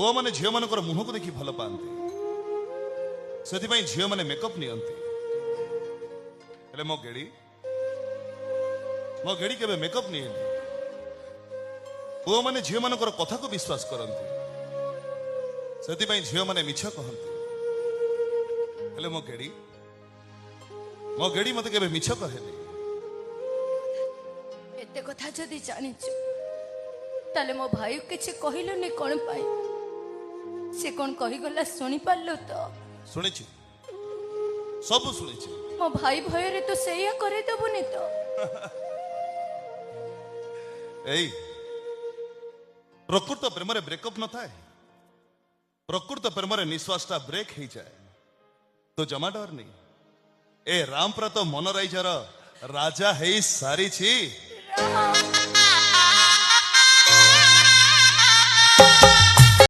पुआ माने झील मान मुह को देखी भल पाती से झील मैंने मेकअप नियंती हेले मो गेड़ी केबे मेकअप नियेनी पुआ माने झील मान कथा को विश्वास करती से झील मैंने मिछ कहती हेले मो गेड़ी मत केबे मिछ कहेनी एते कथा जदि जानिछु ताले मो भाई किछि कहिलुनी कोन पाई से कोन कहि गला सुनि पारलो तो सुनिछि सब सुनिछि मो भाई भय रे तो सेया करे दबुनी तो एई प्रकृत प्रेम रे ब्रेकअप न थाए प्रकृत प्रेम रे निश्वासटा ब्रेक हो जाए तो जमा डर नहीं ए रामपुरा तो मनोराइजर राजा है सारी छी राम